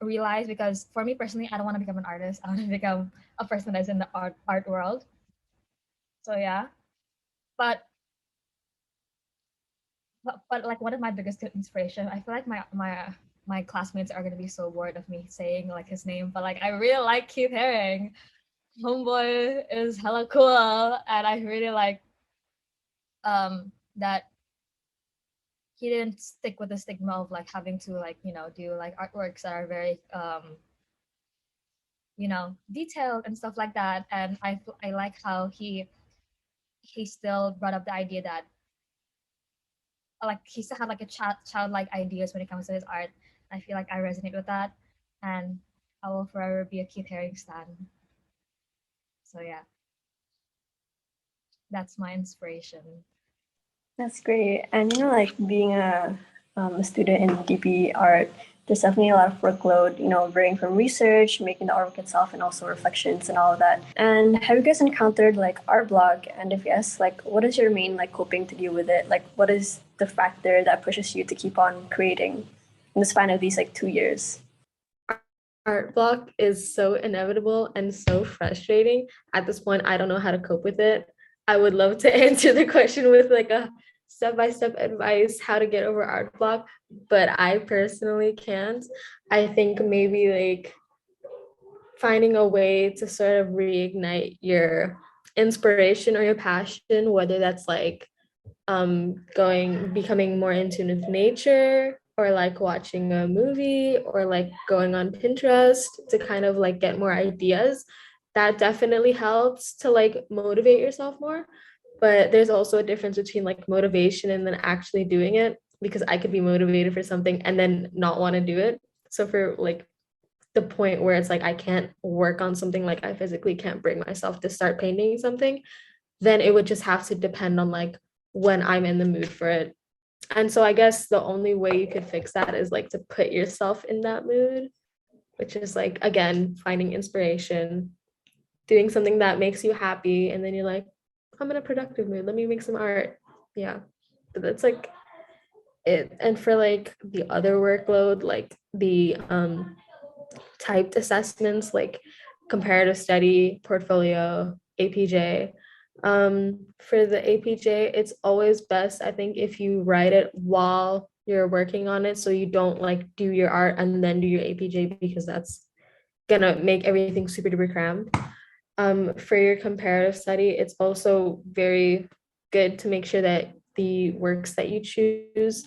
realized. Because for me personally, I don't want to become an artist. I want to become a person that's in the art world. So yeah, but like one of my biggest inspiration, I feel like my classmates are gonna be so bored of me saying like his name, but like I really like Keith Haring. Homeboy is hella cool, and I really like that he didn't stick with the stigma of like having to like do like artworks that are very detailed and stuff like that. And I like how he still brought up the idea that like he still had like a childlike ideas when it comes to his art. I feel like I resonate with that, and I will forever be a Keith Haring stan. So yeah, that's my inspiration. That's great. And like being a student in DP art, there's definitely a lot of workload, varying from research, making the artwork itself, and also reflections and all of that. And have you guys encountered like art block? And if yes, like what is your main like coping to deal with it? Like what is the factor that pushes you to keep on creating in the span of these like 2 years? Art block is so inevitable and so frustrating. At this point, I don't know how to cope with it. I would love to answer the question with like a step-by-step advice how to get over art block, but I personally can't. I think maybe like finding a way to sort of reignite your inspiration or your passion, whether that's like becoming more in tune with nature, or like watching a movie, or like going on Pinterest to kind of like get more ideas. that definitely helps to like motivate yourself more. But there's also a difference between like motivation and then actually doing it, because I could be motivated for something and then not want to do it. So for like the point where it's like I can't work on something, like I physically can't bring myself to start painting something, then it would just have to depend on like when I'm in the mood for it. And so I guess the only way you could fix that is like to put yourself in that mood, which is like, again, finding inspiration, doing something that makes you happy. And then you're like, I'm in a productive mood. Let me make some art. Yeah. But that's like it. And for like the other workload, like the typed assessments, like comparative study, portfolio, APJ. For the APJ, it's always best, I think, if you write it while you're working on it, so you don't like do your art and then do your APJ, because that's gonna make everything super duper crammed. For your comparative study, it's also very good to make sure that the works that you choose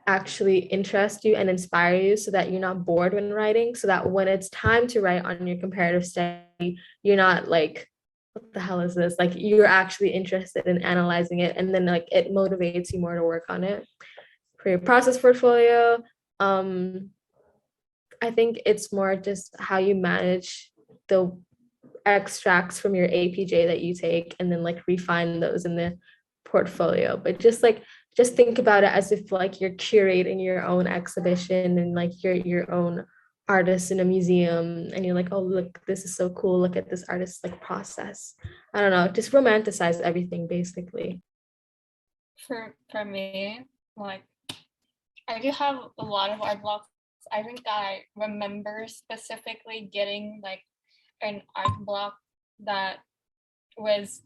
actually interest you and inspire you, so that you're not bored when writing, so that when it's time to write on your comparative study, you're not like, what the hell is this? Like, you're actually interested in analyzing it, and then like it motivates you more to work on it. For your process portfolio, I think it's more just how you manage the extracts from your APJ that you take, and then like refine those in the portfolio. But just think about it as if like you're curating your own exhibition, and like you're your own artist in a museum, and you're like, oh look, this is so cool, look at this artist's like process. I don't know, just romanticize everything basically. For me, like I do have a lot of art blocks. I think I remember specifically getting like an art block that was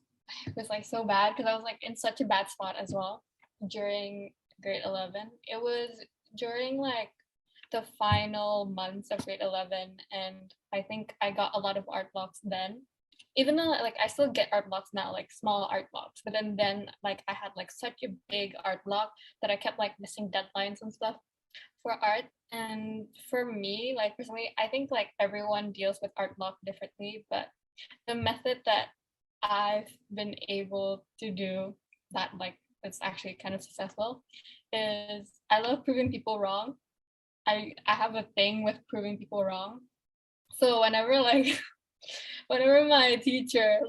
like so bad, because I was like in such a bad spot as well during grade 11. It was during like the final months of grade 11, and I think I got a lot of art blocks then, even though like I still get art blocks now, like small art blocks, but then like I had like such a big art block that I kept like missing deadlines and stuff for art. And for me, like personally, I think like everyone deals with art block differently, but the method that I've been able to do that like it's actually kind of successful is I love proving people wrong. I have a thing with proving people wrong. So whenever like whenever my teacher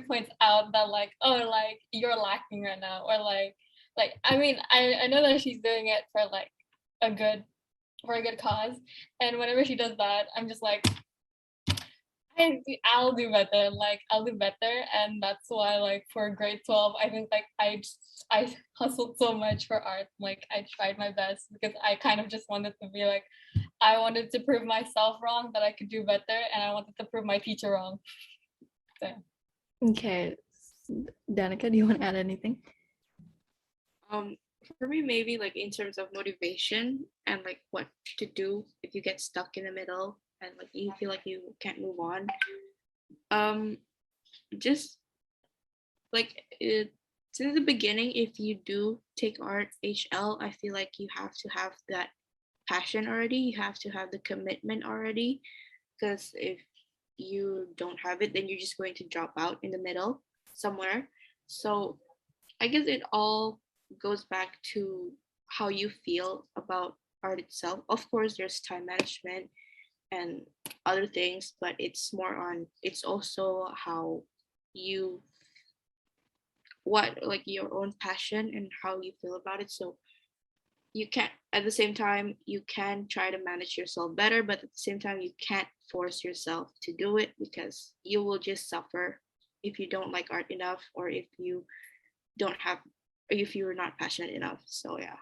points out that like, oh, like you're lacking right now, or like I mean I know that she's doing it for like a good cause, and whenever she does that, I'm just like, I'll do better. Like I'll do better, and that's why like for grade 12, I think like I hustled so much for art. Like I tried my best because I kind of just wanted to be like, I wanted to prove myself wrong that I could do better, and I wanted to prove my teacher wrong. So. Okay, Danika, do you want to add anything? For me, maybe like in terms of motivation and like what to do if you get stuck in the middle and like you feel like you can't move on. Just like since the beginning, if you do take art HL, I feel like you have to have that passion already. You have to have the commitment already, because if you don't have it, then you're just going to drop out in the middle somewhere. So I guess it all goes back to how you feel about art itself. Of course, there's time management and other things, but it's also how you, what like your own passion and how you feel about it. So you can't, at the same time, you can try to manage yourself better, but at the same time, you can't force yourself to do it, because you will just suffer if you don't like art enough, or if you don't have, or if you're not passionate enough. So yeah.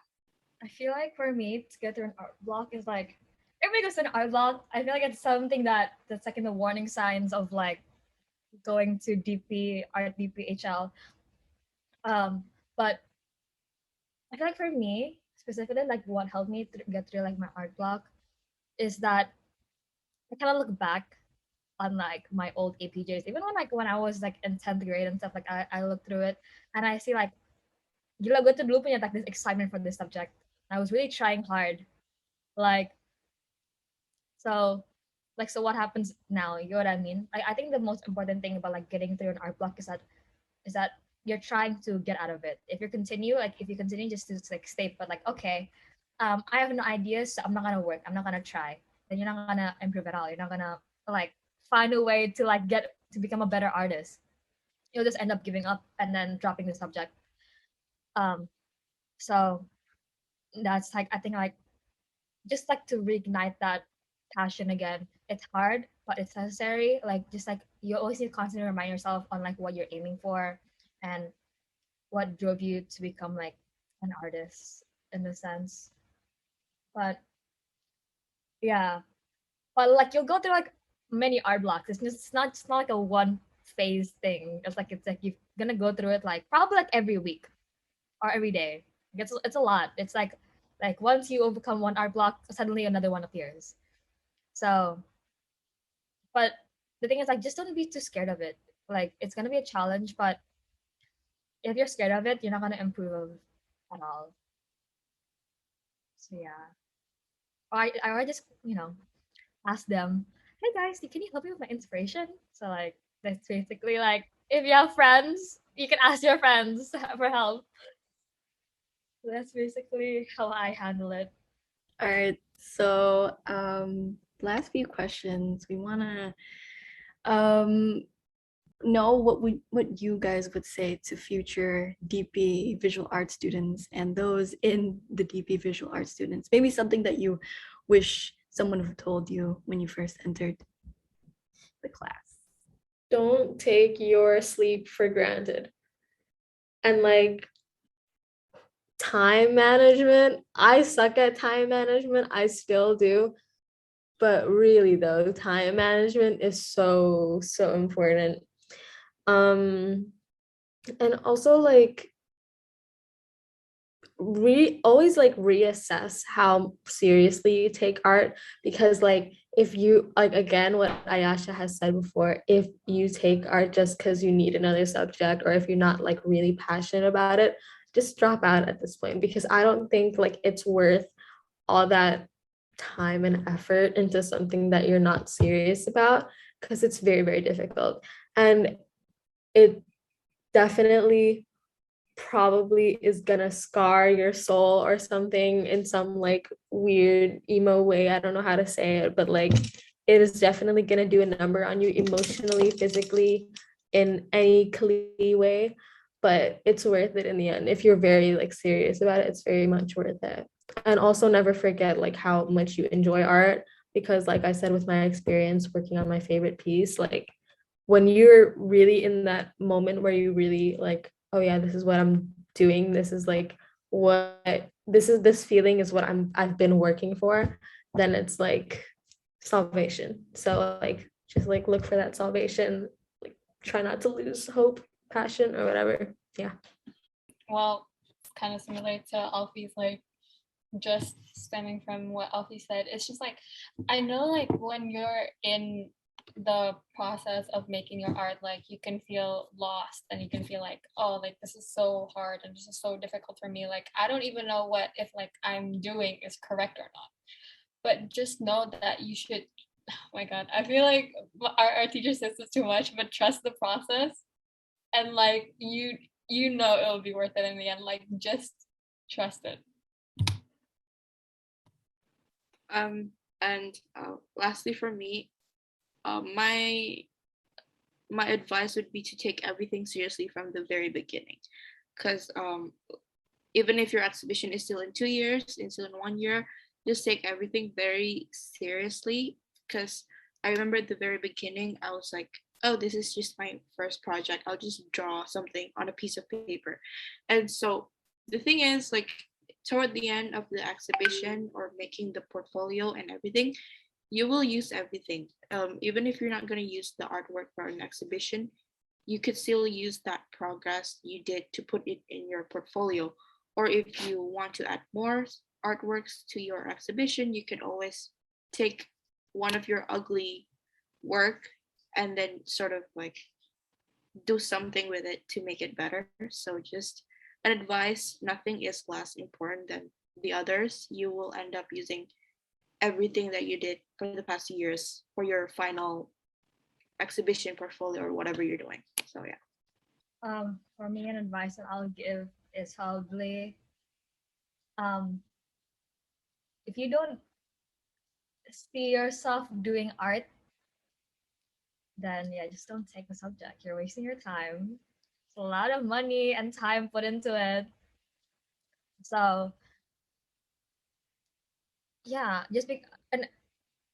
I feel like for me to get through an art block is like, everybody goes to an art block. I feel like it's something that's like in the warning signs of like going to DP, art DPHL. But I feel like for me specifically, like what helped me to get through like my art block is that I kind of look back on like my old APJs, even when I was like in 10th grade and stuff. Like I look through it and I see like, gila gue tuh dulu punya like this excitement for this subject. I was really trying hard, like, so Like, so what happens now? You know what I mean? I think the most important thing about like getting through an art block is that you're trying to get out of it. If you continue just to like stay, but like, okay, I have no ideas, so I'm not gonna work. I'm not gonna try. Then you're not gonna improve at all. You're not gonna like find a way to like get to become a better artist. You'll just end up giving up and then dropping the subject. Um, so that's like, I think like just like to reignite that passion again. It's hard, but it's necessary. Like just like you always need to constantly remind yourself on like what you're aiming for and what drove you to become like an artist in the sense. But yeah, but like you'll go through like many art blocks. It's not like a one phase thing. It's like you're gonna go through it like probably like every week or every day. It's a lot. It's like once you overcome one art block, suddenly another one appears. So, but the thing is like just don't be too scared of it. Like it's gonna be a challenge, but if you're scared of it, you're not gonna improve at all. So yeah. Or I just, ask them, hey guys, can you help me with my inspiration? So like that's basically like if you have friends, you can ask your friends for help. So that's basically how I handle it. All right. So, last few questions. We want to know what you guys would say to future DP visual art students and those in the DP visual art students. Maybe something that you wish someone would have told you when you first entered the class. Don't take your sleep for granted. And like time management, I suck at time management. I still do. But really though, time management is so important. And also like always like reassess how seriously you take art, because like if you like, again, what Ayasha has said before, if you take art just because you need another subject, or if you're not like really passionate about it, just drop out at this point, because I don't think like it's worth all that time and effort into something that you're not serious about, because it's very difficult, and it definitely probably is gonna scar your soul or something in some like weird emo way. I don't know how to say it, but like it is definitely gonna do a number on you emotionally, physically, in any cliche way. But it's worth it in the end. If you're very like serious about it, it's very much worth it. And also never forget like how much you enjoy art, because like I said, with my experience working on my favorite piece, like when you're really in that moment where you really like, oh yeah, this is what I'm doing, this is like what this feeling is what I've been working for, then it's like salvation. So like just like look for that salvation, like try not to lose hope, passion, or whatever. Yeah. Well, it's kind of similar to Alfie's, like just stemming from what Alfie said. It's just like I know like when you're in the process of making your art, like you can feel lost and you can feel like, oh, like this is so hard and this is so difficult for me, like I don't even know what if like I'm doing is correct or not. But just know that you should, oh my god, I feel like our teacher says this too much, but trust the process, and like you know it'll be worth it in the end, like just trust it. And lastly for me, my advice would be to take everything seriously from the very beginning, because even if your exhibition is still in 2 years, it's still in 1 year, just take everything very seriously. Because I remember at the very beginning, I was like, oh, this is just my first project, I'll just draw something on a piece of paper. And so the thing is, like, toward the end of the exhibition or making the portfolio and everything, you will use everything. Even if you're not going to use the artwork for an exhibition, you could still use that progress you did to put it in your portfolio. Or if you want to add more artworks to your exhibition, you can always take one of your ugly work and then sort of like do something with it to make it better. So just an advice, nothing is less important than the others. You will end up using everything that you did for the past years for your final exhibition portfolio or whatever you're doing. So yeah. For me, an advice that I'll give is probably um, if you don't see yourself doing art, then yeah, just don't take the subject. You're wasting your time. It's a lot of money and time put into it. So yeah, and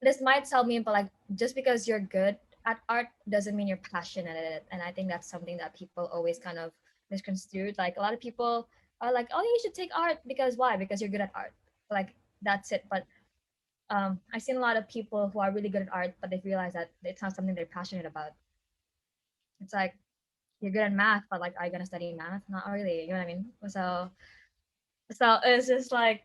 this might sound mean, but like just because you're good at art doesn't mean you're passionate at it. And I think that's something that people always kind of misconstrued. Like a lot of people are like, oh, you should take art because why? Because you're good at art. Like that's it. But I've seen a lot of people who are really good at art, but they realize that it's not something they're passionate about. It's like you're good at math, but like, are you gonna study math? Not really. You know what I mean? So it's just like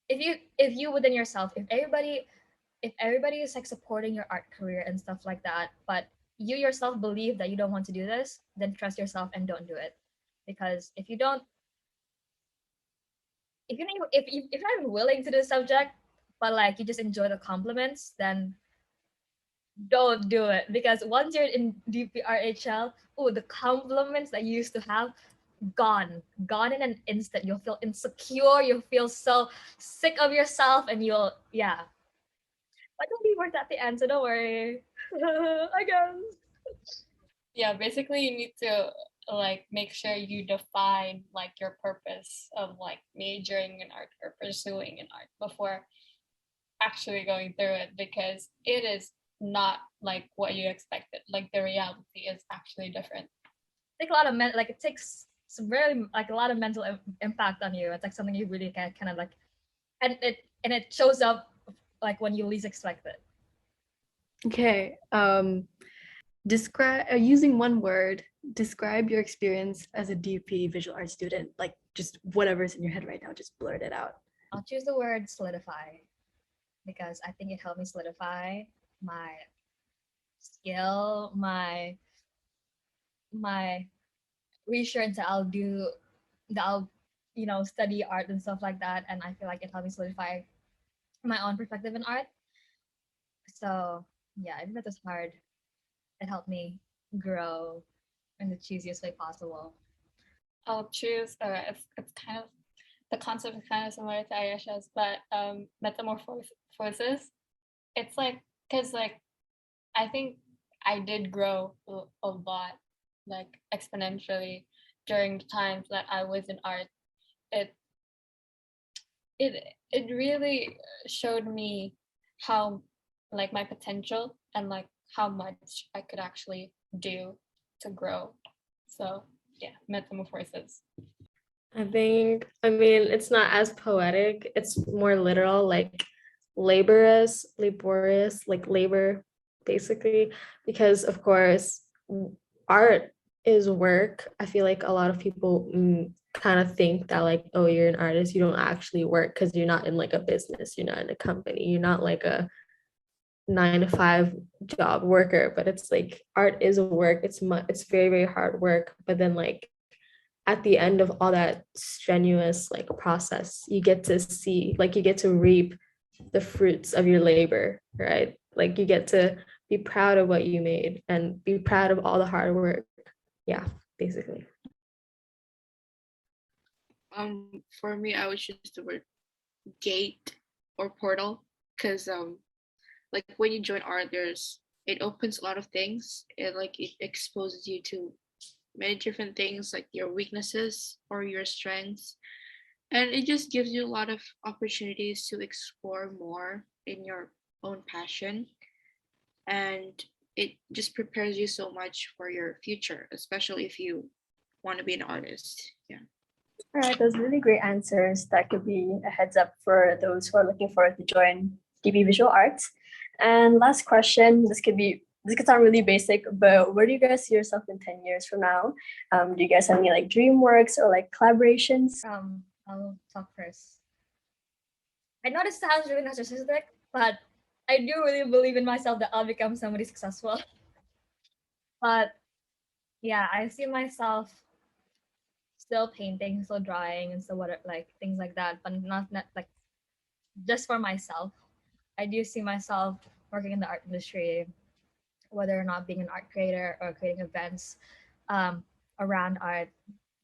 if you within yourself, if everybody is like supporting your art career and stuff like that, but you yourself believe that you don't want to do this, then trust yourself and don't do it. Because if you don't, if you're not willing to do the subject, but like you just enjoy the compliments, then don't do it. Because once you're in DPRHL, oh, the compliments that you used to have, gone in an instant. You'll feel insecure. You'll feel so sick of yourself, and yeah. But it'll be worth at the end, so don't worry. I guess. Yeah, basically you need to like make sure you define like your purpose of like majoring in art or pursuing in art before actually going through it, because it is not like what you expected. Like the reality is actually different. Take a lot of it takes some really like a lot of mental impact on you. It's like something you really can kind of like, and it shows up like when you least expect it. Okay. Describe using one word, describe your experience as a DP visual arts student. Like just whatever's in your head right now, just blurt it out. I'll choose the word solidify because I think it helped me solidify my skill, my reassurance that I'll study art and stuff like that. And I feel like it helped me solidify my own perspective in art. So yeah, I think that was hard. It helped me grow in the cheesiest way possible. I'll choose it's kind of, the concept is kind of similar to Ayasha's, but metamorphosis. It's like, because like I think I did grow a lot, like exponentially during the times that I was in art. It it really showed me how like my potential and like how much I could actually do to grow. So yeah, metamorphosis. I mean, it's not as poetic, it's more literal, like laborious, like labor, basically, because of course, art is work. I feel like a lot of people kind of think that, like, oh, you're an artist, you don't actually work because you're not in like a business, you're not in a company, you're not like a 9 to 5 job worker, but it's like art is work. It's very, very hard work, but then like at the end of all that strenuous like process, you get to see, like, you get to reap the fruits of your labor, right? Like you get to be proud of what you made and be proud of all the hard work. Yeah, basically. For me, I would choose the word gate or portal, because like when you join art, it opens a lot of things. It exposes you to many different things, like your weaknesses or your strengths, and it just gives you a lot of opportunities to explore more in your own passion, and it just prepares you so much for your future, especially if you want to be an artist. Yeah. All right, those really great answers. That could be a heads up for those who are looking forward to join DB Visual Arts. And last question, this could sound really basic, but where do you guys see yourself in 10 years from now? Do you guys have any like dream works or like collaborations? I'll talk first. I know this sounds really narcissistic, but I do really believe in myself that I'll become somebody successful. But yeah, I see myself still painting, still drawing, and so what like things like that, but not like just for myself, I do see myself working in the art industry, whether or not being an art creator or creating events um, around art.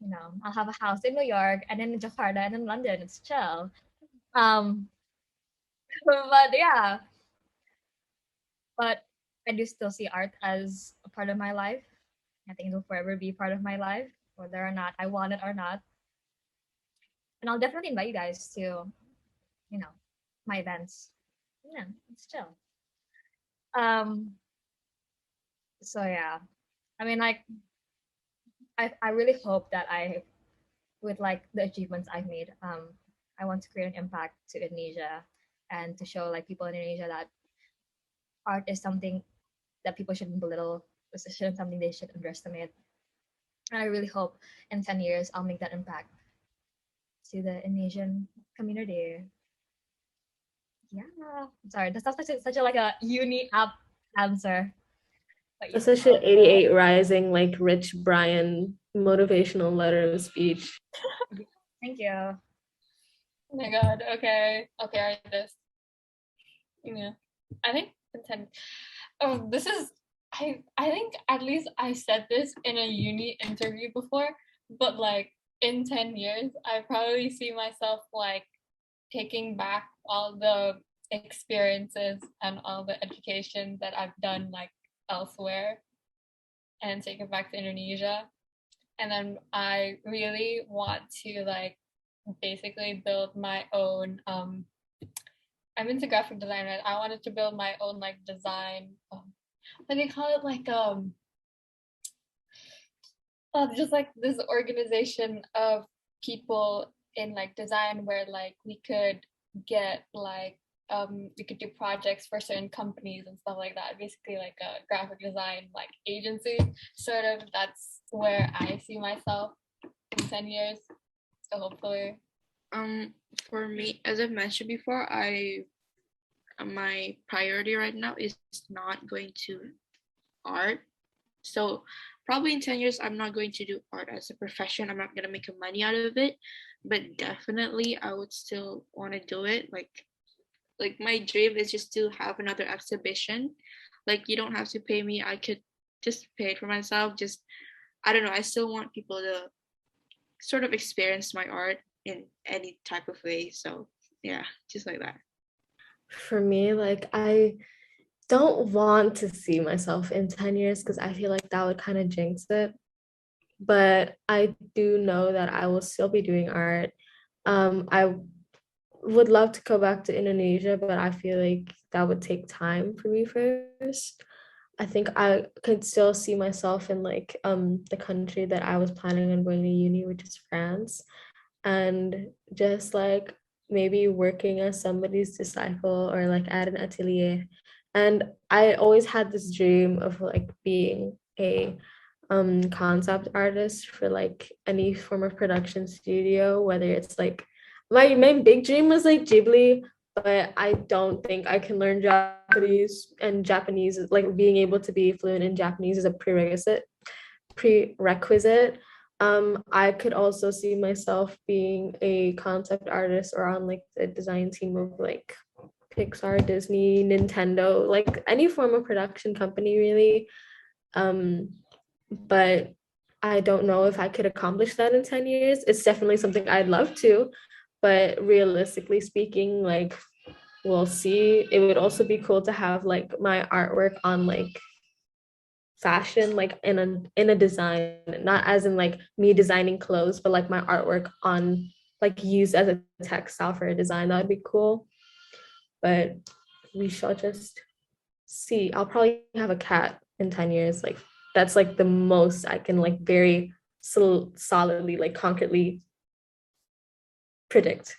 You know, I'll have a house in New York and in Jakarta and in London. It's chill. Um, but yeah, but I do still see art as a part of my life. I think it will forever be part of my life, whether or not I want it or not. And I'll definitely invite you guys to, you know, my events. Yeah, it's chill. Um, so yeah, I mean, like, I really hope that with like the achievements I've made, I want to create an impact to Indonesia and to show like people in Indonesia that art is something that people shouldn't belittle. This isn't something they should underestimate. And I really hope in 10 years I'll make that impact to the Indonesian community. Yeah. Sorry, that's not such a like a uni app answer. But yeah. That's such an 88 Rising, like Rich Brian motivational letter of speech. Thank you. Oh my god. Okay. Okay. All right. This. Yeah. I think intent. Oh, this is. I think at least I said this in a uni interview before, but like in 10 years, I probably see myself like taking back all the experiences and all the education that I've done like elsewhere and take it back to Indonesia. And then I really want to like basically build my own I'm into graphic design, right? I wanted to build my own like design what do you call it, like just like this organization of people in like design where like we could get like we could do projects for certain companies and stuff like that, basically like a graphic design like agency sort of. That's where I see myself in 10 years, so hopefully. For me, as I've mentioned before, my priority right now is not going to art. So probably in 10 years, I'm not going to do art as a profession. I'm not going to make money out of it, but definitely I would still want to do it. Like my dream is just to have another exhibition. Like you don't have to pay me. I could just pay it for myself. Just, I don't know. I still want people to sort of experience my art in any type of way. So yeah, just like that. For me, like I don't want to see myself in 10 years because I feel like that would kind of jinx it. But I do know that I will still be doing art. I would love to go back to Indonesia, but I feel like that would take time for me first. I think I could still see myself in like the country that I was planning on going to uni, which is France, and just like maybe working as somebody's disciple or like at an atelier. And I always had this dream of like being a concept artist for like any form of production studio, whether it's like my big dream was like Ghibli, but I don't think I can learn Japanese, and Japanese is like being able to be fluent in Japanese is a prerequisite. I could also see myself being a concept artist or on like the design team of like Pixar, Disney, Nintendo, like any form of production company really. But I don't know if I could accomplish that in 10 years. It's definitely something I'd love to, but realistically speaking, like we'll see. It would also be cool to have like my artwork on like fashion, like in a design, not as in like me designing clothes, but like my artwork on like used as a textile for a design. That would be cool. But we shall just see. I'll probably have a cat in 10 years. Like that's like the most I can like very solidly, like concretely predict.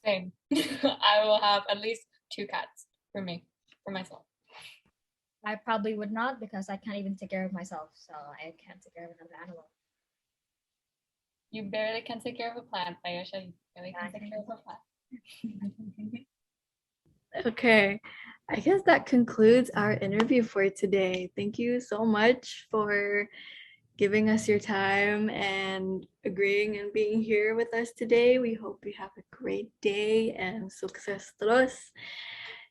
Same. I will have at least 2 cats for myself. I probably would not because I can't even take care of myself, so I can't take care of another animal. You barely can take care of a plant, Ayasha. You barely can take care of a plant. Okay, I guess that concludes our interview for today. Thank you so much for giving us your time and agreeing and being here with us today. We hope you have a great day and success terus.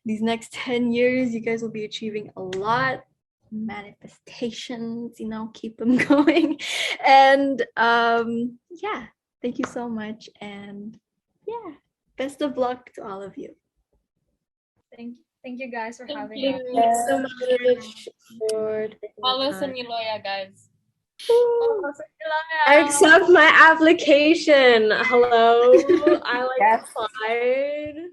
These next 10 years, you guys will be achieving a lot. Manifestations, keep them going. And yeah, thank you so much. And yeah, best of luck to all of you. Thank you guys for having you. us. Thanks so much for taking the Follow time. Seni Loya, guys. I accept my application. Hello, I Yes. applied.